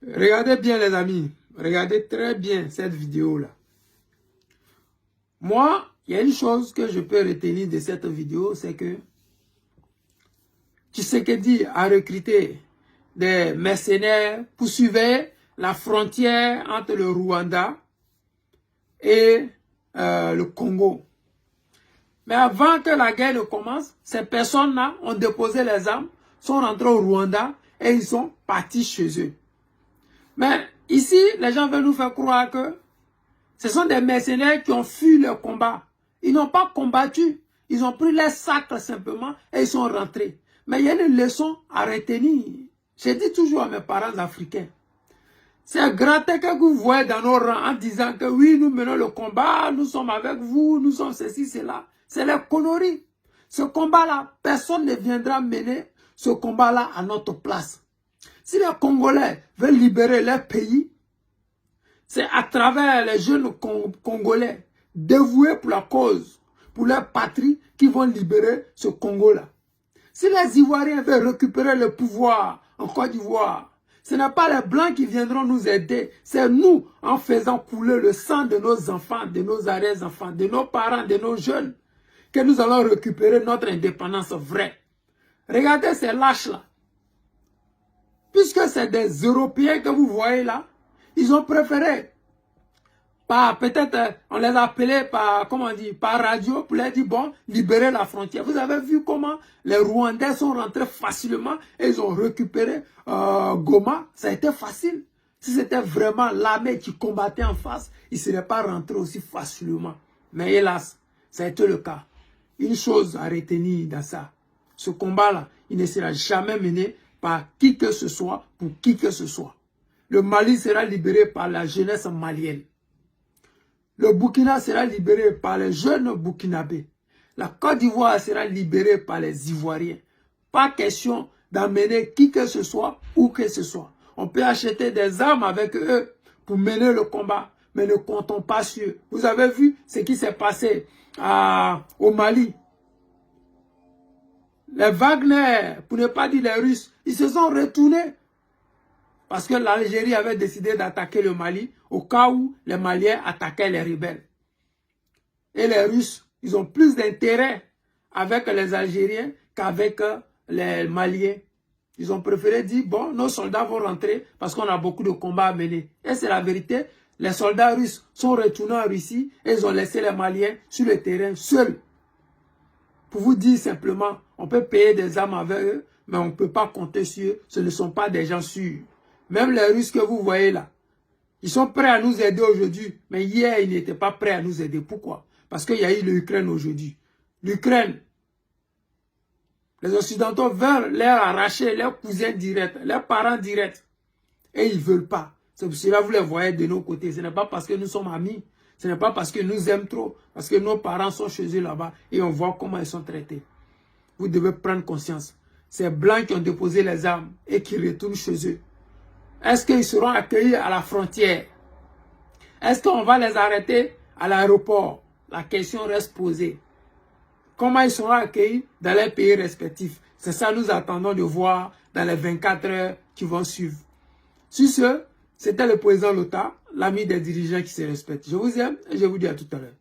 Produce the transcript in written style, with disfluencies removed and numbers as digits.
Regardez bien les amis, regardez très bien cette vidéo-là. Moi, il y a une chose que je peux retenir de cette vidéo, c'est que Tshisekedi a recruté des mercenaires pour surveiller la frontière entre le Rwanda et le Congo. Mais avant que la guerre ne commence, ces personnes-là ont déposé les armes, sont rentrés au Rwanda et ils sont partis chez eux. Mais ici, les gens veulent nous faire croire que ce sont des mercenaires qui ont fui le combat. Ils n'ont pas combattu. Ils ont pris les sacs simplement et ils sont rentrés. Mais il y a une leçon à retenir. J'ai dit toujours à mes parents africains, c'est gratter que vous voyez dans nos rangs en disant que oui, nous menons le combat, nous sommes avec vous, nous sommes ceci, cela. C'est les conneries. Ce combat-là, personne ne viendra mener ce combat-là à notre place. Si les Congolais veulent libérer leur pays, c'est à travers les jeunes Congolais dévoués pour la cause, pour leur patrie, qui vont libérer ce Congo-là. Si les Ivoiriens veulent récupérer le pouvoir en Côte d'Ivoire, ce n'est pas les Blancs qui viendront nous aider, c'est nous, en faisant couler le sang de nos enfants, de nos arrière-enfants, de nos parents, de nos jeunes, que nous allons récupérer notre indépendance vraie. Regardez ces lâches-là. Puisque c'est des Européens que vous voyez là, ils ont préféré, peut-être on les appelait par, comment on dit, par radio pour leur dire, bon, libérer la frontière. Vous avez vu comment les Rwandais sont rentrés facilement et ils ont récupéré Goma. Ça a été facile. Si c'était vraiment l'armée qui combattait en face, ils ne seraient pas rentrés aussi facilement. Mais hélas, ça a été le cas. Une chose à retenir dans ça, ce combat-là, il ne sera jamais mené par qui que ce soit, pour qui que ce soit. Le Mali sera libéré par la jeunesse malienne. Le Burkina sera libéré par les jeunes Burkinabés. La Côte d'Ivoire sera libérée par les Ivoiriens. Pas question d'amener qui que ce soit, où que ce soit. On peut acheter des armes avec eux pour mener le combat, mais ne comptons pas sur eux. Vous avez vu ce qui s'est passé au Mali. Les Wagner, pour ne pas dire les Russes, ils se sont retournés. Parce que l'Algérie avait décidé d'attaquer le Mali au cas où les Maliens attaquaient les rebelles. Et les Russes, ils ont plus d'intérêt avec les Algériens qu'avec les Maliens. Ils ont préféré dire, bon, nos soldats vont rentrer parce qu'on a beaucoup de combats à mener. Et c'est la vérité, les soldats russes sont retournés en Russie et ils ont laissé les Maliens sur le terrain seuls. Pour vous dire simplement, on peut payer des armes avec eux, mais on ne peut pas compter sur eux. Ce ne sont pas des gens sûrs. Même les Russes que vous voyez là, ils sont prêts à nous aider aujourd'hui. Mais hier, ils n'étaient pas prêts à nous aider. Pourquoi? Parce qu'il y a eu l'Ukraine aujourd'hui. L'Ukraine, les Occidentaux veulent leur arracher leurs cousins directs, leurs parents directs. Et ils ne veulent pas. C'est pour cela que vous les voyez de nos côtés. Ce n'est pas parce que nous sommes amis. Ce n'est pas parce que nous aimons trop. Parce que nos parents sont chez eux là-bas. Et on voit comment ils sont traités. Vous devez prendre conscience. Ces Blancs qui ont déposé les armes et qui retournent chez eux. Est-ce qu'ils seront accueillis à la frontière? Est-ce qu'on va les arrêter à l'aéroport? La question reste posée. Comment ils seront accueillis dans leurs pays respectifs? C'est ça que nous attendons de voir dans les 24 heures qui vont suivre. Sur ce, c'était le président Lota, l'ami des dirigeants qui se respectent. Je vous aime et je vous dis à tout à l'heure.